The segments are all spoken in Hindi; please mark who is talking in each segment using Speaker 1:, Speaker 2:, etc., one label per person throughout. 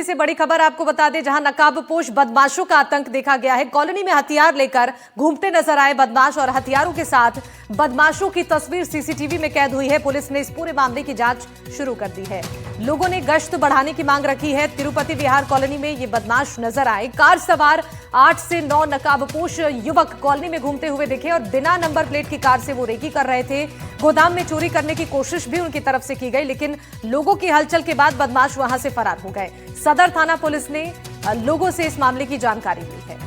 Speaker 1: से बड़ी खबर आपको बता दें, जहां नकाबपोश बदमाशों का आतंक देखा गया है। कॉलोनी में हथियार लेकर घूमते नजर आए बदमाश और हथियारों के साथ बदमाशों की तस्वीर सीसीटीवी में कैद हुई है। पुलिस ने इस पूरे मामले की जांच शुरू कर दी है। लोगों ने गश्त बढ़ाने की मांग रखी है। तिरुपति विहार कॉलोनी में ये बदमाश नजर आए। कार सवार 8 से 9 नकाबपोश युवक कॉलोनी में घूमते हुए दिखे और बिना नंबर प्लेट की कार से वो रेकी कर रहे थे। गोदाम में चोरी करने की कोशिश भी उनकी तरफ से की गई, लेकिन लोगों की हलचल के बाद बदमाश वहां से फरार हो गए। सदर थाना पुलिस ने लोगों से इस मामले की जानकारी ली है।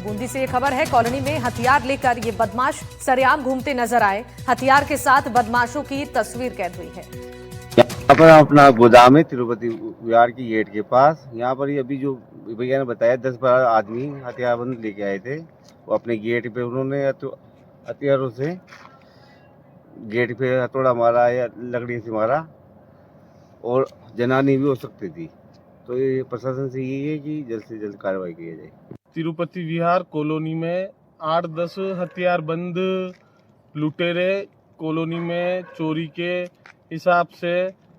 Speaker 1: बूंदी से ये खबर है, कॉलोनी में हथियार लेकर ये बदमाश सरेआम घूमते नजर आए। हथियार के साथ बदमाशों की तस्वीर कैद हुई है।
Speaker 2: यहाँ पर अपना गोदाम है तिरुपति विहार की गेट के पास। यहाँ पर अभी जो भैया ने बताया 10-12 आदमी हथियारबंद लेके आए थे। वो अपने गेट पे उन्होंने हथियारों से गेट पे हथौड़ा मारा या लकड़ी से मारा और जनानी भी हो सकती थी। तो ये प्रशासन से यही है कि जल्द से जल्द कार्रवाई की जाए।
Speaker 3: तिरुपति विहार कॉलोनी में 8-10 हथियारबंद लुटेरे कॉलोनी में चोरी के हिसाब से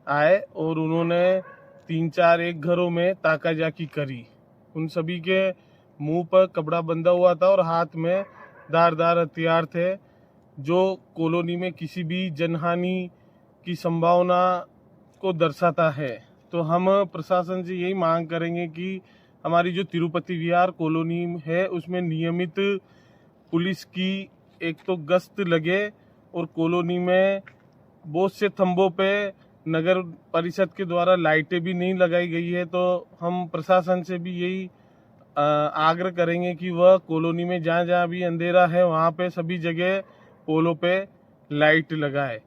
Speaker 3: आए और उन्होंने 3-4 एक घरों में ताकाजाकी करी। उन सभी के मुंह पर कपड़ा बंधा हुआ था और हाथ में धारदार हथियार थे, जो कॉलोनी में किसी भी जनहानि की संभावना को दर्शाता है। तो हम प्रशासन से यही मांग करेंगे कि हमारी जो तिरुपति विहार कॉलोनी है उसमें नियमित पुलिस की एक तो गश्त लगे और कॉलोनी में बहुत से खंभों पे नगर परिषद के द्वारा लाइटें भी नहीं लगाई गई है। तो हम प्रशासन से भी यही आग्रह करेंगे कि वह कॉलोनी में जहाँ जहाँ भी अंधेरा है वहाँ पे सभी जगह पोलों पे लाइट लगाए।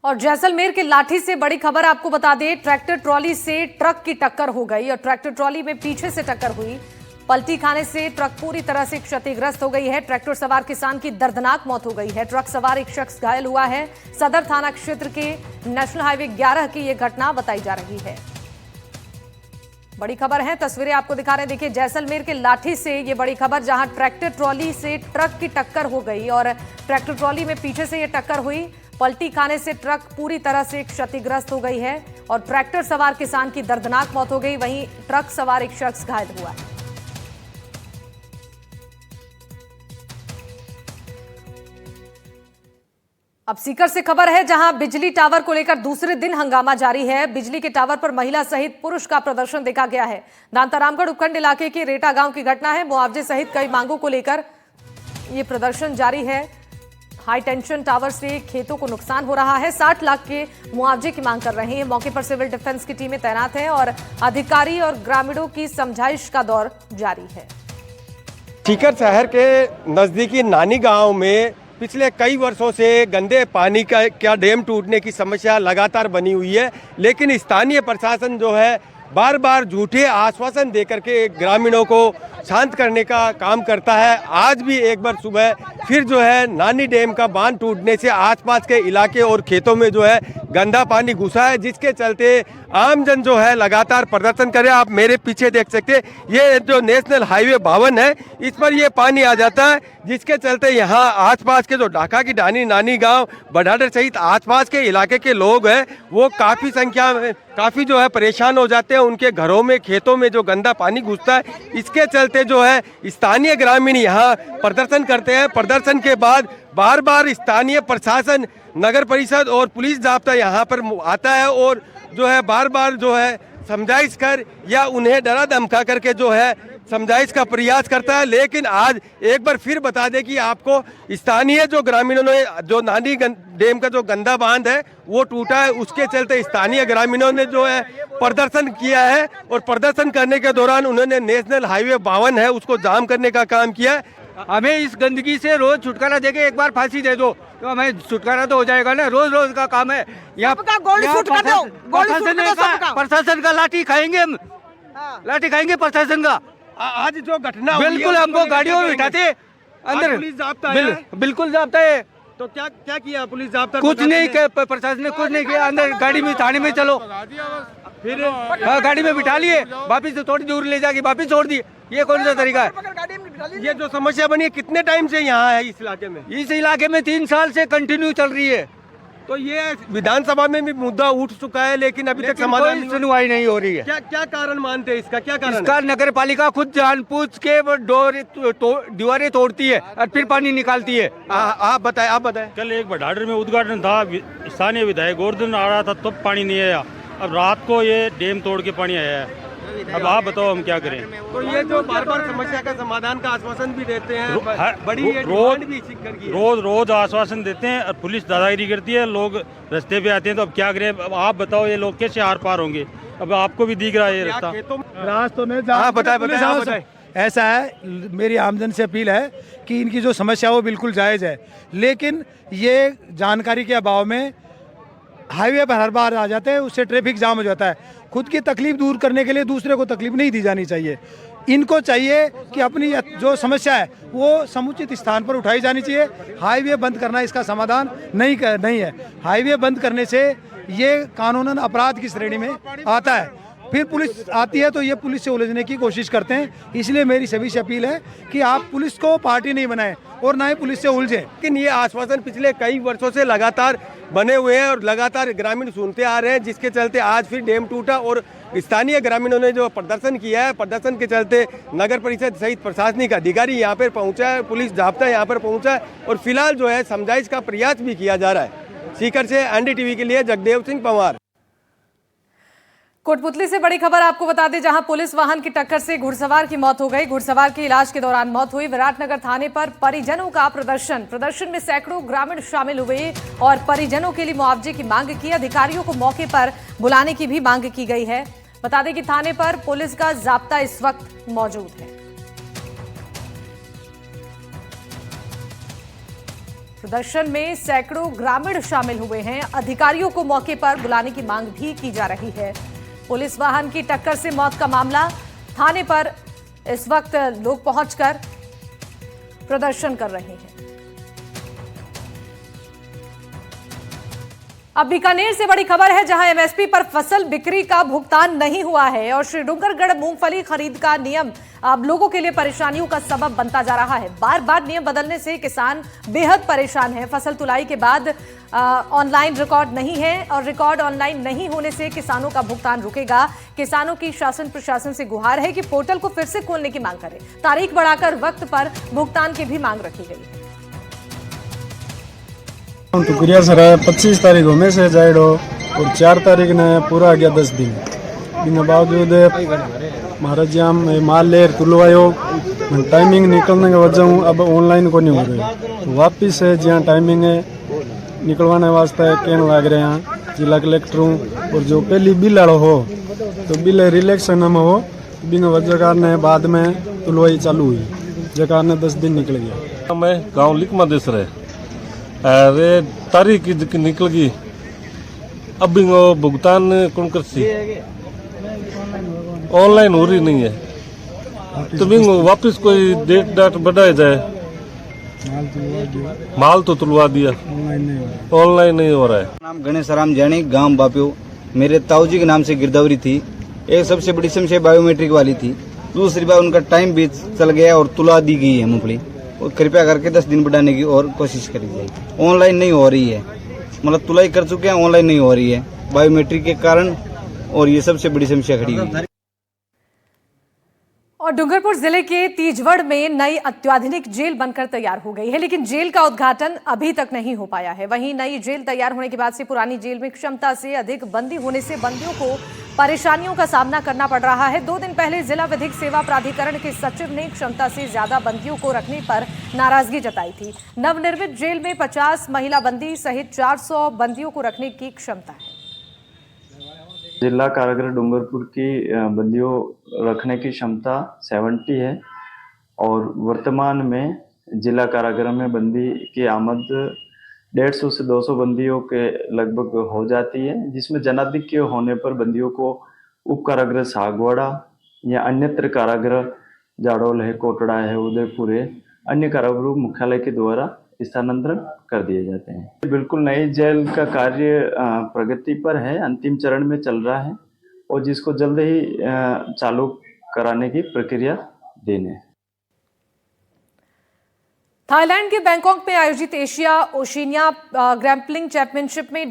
Speaker 1: और जैसलमेर के लाठी से बड़ी खबर आपको बता दें, ट्रैक्टर ट्रॉली से ट्रक की टक्कर हो गई और ट्रैक्टर ट्रॉली में पीछे से टक्कर हुई। पलटी खाने से ट्रक पूरी तरह से क्षतिग्रस्त हो गई है। ट्रैक्टर सवार किसान की दर्दनाक मौत हो गई है। ट्रक सवार एक शख्स घायल हुआ है। सदर थाना क्षेत्र के नेशनल हाईवे 11 की यह घटना बताई जा रही है। बड़ी खबर है, तस्वीरें आपको दिखा रहे हैं। देखिए, जैसलमेर के लाठी से ये बड़ी खबर, जहां ट्रैक्टर ट्रॉली से ट्रक की टक्कर हो गई और ट्रैक्टर ट्रॉली में पीछे से ये टक्कर हुई। पलटी खाने से ट्रक पूरी तरह से क्षतिग्रस्त हो गई है और ट्रैक्टर सवार किसान की दर्दनाक मौत हो गई। वहीं ट्रक सवार एक शख्स घायल हुआ है। अब सीकर से खबर है, जहां बिजली टावर को लेकर दूसरे दिन हंगामा जारी है। बिजली के टावर पर महिला सहित पुरुष का प्रदर्शन देखा गया है। दांतारामगढ़ उपखंड इलाके के रेटा गांव की घटना है। मुआवजे सहित कई मांगों को लेकर यह प्रदर्शन जारी है। हाई टेंशन टावर से खेतों को नुकसान हो रहा है। 60 लाख के मुआवजे की मांग कर रहे हैं। मौके पर सिविल डिफेंस की टीमें तैनात हैं और अधिकारी और ग्रामीणों की समझाइश का दौर जारी है।
Speaker 4: सीकर शहर के नजदीकी नानी गांव में पिछले कई वर्षों से गंदे पानी का डैम टूटने की समस्या लगातार बनी हुई है, लेकिन स्थानीय प्रशासन जो है बार बार झूठे आश्वासन देकर के ग्रामीणों को शांत करने का काम करता है। आज भी एक बार सुबह फिर जो है नानी डैम का बांध टूटने से आसपास के इलाके और खेतों में जो है गंदा पानी घुसा है, जिसके चलते आमजन जो है लगातार प्रदर्शन करे। आप मेरे पीछे देख सकते हैं, ये जो नेशनल हाईवे 52 है, इस पर ये पानी आ जाता है, जिसके चलते यहाँ आसपास के जो ढाका की डानी नानी गांव बढ़ाडर सहित आसपास के इलाके के लोग हैं वो काफ़ी संख्या में काफ़ी जो है परेशान हो जाते हैं। उनके घरों में खेतों में जो गंदा पानी घुसता है, इसके चलते जो है स्थानीय ग्रामीण यहाँ प्रदर्शन करते हैं। प्रदर्शन के बाद बार बार स्थानीय प्रशासन, नगर परिषद और पुलिस जाब्ता यहाँ पर आता है और जो है बार बार जो है समझाइश कर या उन्हें डरा धमका करके जो है समझाइश का प्रयास करता है। लेकिन आज एक बार फिर बता दें कि आपको स्थानीय जो ग्रामीणों ने जो नानी डैम का जो गंदा बांध है वो टूटा है, उसके चलते स्थानीय ग्रामीणों ने जो है प्रदर्शन किया है और प्रदर्शन करने के दौरान उन्होंने नेशनल हाईवे 52 है उसको जाम करने का काम किया है।
Speaker 5: हमें इस गंदगी से रोज छुटकारा देके एक बार फांसी दे दो तो हमें छुटकारा तो हो जाएगा ना। रोज रोज का काम है। यहाँ प्रशासन का लाठी खाएंगे हम, लाठी खाएंगे प्रशासन का।
Speaker 4: आज जो घटना
Speaker 5: बिल्कुल हमको गाड़ियों में बिठाते अंदर,
Speaker 4: पुलिस जाब्ता है।
Speaker 5: बिल्कुल जाब्ता है।
Speaker 4: तो क्या क्या किया पुलिस जाब्ता?
Speaker 5: कुछ नहीं किया, प्रशासन ने कुछ नहीं किया। अंदर गाड़ी में थाने में चलो,
Speaker 4: फिर
Speaker 5: गाड़ी में बिठा लिए, वापिस थोड़ी दूर ले जाके वापिस छोड़ दिए। ये कौन सा तरीका है?
Speaker 4: ये जो समस्या बनी है कितने टाइम से यहाँ है इस इलाके में?
Speaker 5: इस इलाके में 3 साल से कंटिन्यू चल रही है,
Speaker 4: तो ये विधानसभा में भी मुद्दा उठ चुका है, लेकिन अभी तक समाधान
Speaker 5: कोई
Speaker 4: नहीं
Speaker 5: सुनवाई नहीं हो रही है।
Speaker 4: क्या क्या कारण मानते हैं इसका? क्या कारण
Speaker 5: इसका नगर पालिका खुद जानबूझ के वो दीवारें तोड़ती है और फिर पानी निकालती है।
Speaker 4: आप बताएं।
Speaker 6: कल एक बडाडर में उद्घाटन था, स्थानीय विधायक गोवर्धन आ रहा था तब पानी नहीं आया, अब रात को ये डैम तोड़ के पानी आया है। अब आप बताओ हम क्या करें?
Speaker 4: तो ये जो बार बार समस्या का समाधान का आश्वासन भी देते हैं, बड़ी ये
Speaker 6: रोज
Speaker 4: डिमांड भी इसी करके है।
Speaker 6: रोज आश्वासन देते हैं और पुलिस दादागिरी करती है, लोग रास्ते पे आते हैं, तो अब क्या करें? अब आप बताओ ये लोग कैसे आर पार होंगे? अब आपको भी दिख रहा है ये रास्ता।
Speaker 7: रास्तों में
Speaker 4: बताएं।
Speaker 7: ऐसा है, मेरी आमजन से अपील है कि इनकी जो समस्या है वो बिल्कुल जायज़ है, लेकिन ये जानकारी के अभाव में हाईवे पर हर बार आ जाते हैं, उससे ट्रैफिक जाम हो जाता है। खुद की तकलीफ दूर करने के लिए दूसरे को तकलीफ नहीं दी जानी चाहिए। इनको चाहिए कि अपनी जो समस्या है वो समुचित स्थान पर उठाई जानी चाहिए। हाईवे बंद करना इसका समाधान नहीं है। हाईवे बंद करने से ये कानूनन अपराध की श्रेणी में आता है। फिर पुलिस आती है तो ये पुलिस से उलझने की कोशिश करते हैं। इसलिए मेरी सभी से अपील है कि आप पुलिस को पार्टी नहीं बनाएं और ना ही पुलिस से उलझे।
Speaker 4: लेकिन ये आश्वासन पिछले कई वर्षों से लगातार बने हुए हैं और लगातार ग्रामीण सुनते आ रहे हैं, जिसके चलते आज फिर डैम टूटा और स्थानीय ग्रामीणों ने जो प्रदर्शन किया है, प्रदर्शन के चलते नगर परिषद सहित प्रशासनिक अधिकारी यहाँ पर पहुँचा है, पुलिस जाब्ता यहाँ पर पहुँचा है और फिलहाल जो है समझाइश का प्रयास भी किया जा रहा है। सीकर से एनडीटीवी के लिए जगदेव सिंह पंवार।
Speaker 1: कोटपुतली से बड़ी खबर आपको बता दें, जहां पुलिस वाहन की टक्कर से घुड़सवार की मौत हो गई। घुड़सवार की इलाज के दौरान मौत हुई। विराटनगर थाने पर परिजनों का प्रदर्शन में सैकड़ों ग्रामीण शामिल हुए और परिजनों के लिए मुआवजे की मांग की। अधिकारियों को मौके पर बुलाने की भी मांग की गई है। बता दें कि थाने पर पुलिस का जाब्ता इस वक्त मौजूद है। प्रदर्शन में सैकड़ों ग्रामीण शामिल हुए हैं। अधिकारियों को मौके पर बुलाने की मांग भी की जा रही है। पुलिस वाहन की टक्कर से मौत का मामला, थाने पर इस वक्त लोग पहुंचकर प्रदर्शन कर रहे हैं। अब बीकानेर से बड़ी खबर है, जहां एमएसपी पर फसल बिक्री का भुगतान नहीं हुआ है और श्री डूंगरगढ़ मूंगफली खरीद का नियम अब लोगों के लिए परेशानियों का सबब बनता जा रहा है। बार बार नियम बदलने से किसान बेहद परेशान है। फसल तुलाई के बाद ऑनलाइन रिकॉर्ड नहीं है और रिकॉर्ड ऑनलाइन नहीं होने से किसानों का भुगतान रुकेगा। किसानों की शासन प्रशासन से गुहार है कि पोर्टल को फिर से खोलने की मांग करें। तारीख बढ़ाकर वक्त पर भुगतान की भी मांग रखी गई है।
Speaker 8: तो क्रिया सर 25 तारीख में से जाएडो और 4 तारीख ने पूरा आ गया 10 दिन। इन बावजूद महाराज जी हम माल लेर तुलवायो टाइमिंग निकलने के वजह अब ऑनलाइन को नहीं हो रही। वापिस है जहाँ टाइमिंग है निकलवाने वास्ते कहने लग रहे हैं जिला कलेक्टर और जो पहली बिल आड़ो हो तो बिल रिलेक्शन में हो बिन वजह कारण बाद में तुलवाई चालू हुई जो कारण 10 दिन निकल गया।
Speaker 3: मैं गाँव लिखमा देश रहे अरे तारीख निकल गई, अब भुगतान कौन कर सी ऑनलाइन हो रही नहीं है तो बिंग वापस कोई डेट डाट बढ़ाया जाए। माल तो तुलवा दिया, ऑनलाइन नहीं हो रहा है।
Speaker 9: नाम गणेश राम जानी, गांव बापियो। मेरे ताऊजी के नाम से गिरदावरी थी। एक सबसे बड़ी समस्या बायोमेट्रिक वाली थी। दूसरी बार उनका टाइम भी चल गया और तुला दी गई है मूंगफली। कृपया करके 10 दिन बढ़ाने की और कोशिश करी जाएगी। ऑनलाइन नहीं हो रही है, मतलब तुलाई कर चुके हैं, ऑनलाइन नहीं हो रही है बायोमेट्रिक के कारण और ये सबसे बड़ी समस्या खड़ी है।
Speaker 1: और डूंगरपुर जिले के तीजवड़ में नई अत्याधुनिक जेल बनकर तैयार हो गई है, लेकिन जेल का उद्घाटन अभी तक नहीं हो पाया है। वहीं नई जेल तैयार होने के बाद से पुरानी जेल में क्षमता से अधिक बंदी होने से बंदियों को परेशानियों का सामना करना पड़ रहा है। 2 दिन पहले जिला विधिक सेवा प्राधिकरण के सचिव ने क्षमता से ज्यादा बंदियों को रखने पर नाराजगी जताई थी। नवनिर्मित जेल में 50 महिला बंदी सहित 400 बंदियों को रखने की क्षमता है।
Speaker 10: जिला कारागृह डूंगरपुर की बंदियों रखने की क्षमता 70 है और वर्तमान में जिला कारागृह में बंदी की आमद 150 से 200 बंदियों के लगभग हो जाती है, जिसमें जनाधिक्य होने पर बंदियों को उप कारागृह सागवाड़ा या अन्यत्र कारागृह जाडोल है, कोटड़ा है, उदयपुर है, अन्य कारागृह मुख्यालय के द्वारा स्थानांतरण कर दिए जाते हैं। बिल्कुल नई जेल का कार्य प्रगति पर है, अंतिम चरण में चल रहा है और जिसको जल्द ही चालू कराने की प्रक्रिया देने।
Speaker 1: थाईलैंड के बैंकॉक में आयोजित एशिया ओशिनिया ग्रैप्लिंग चैंपियनशिप में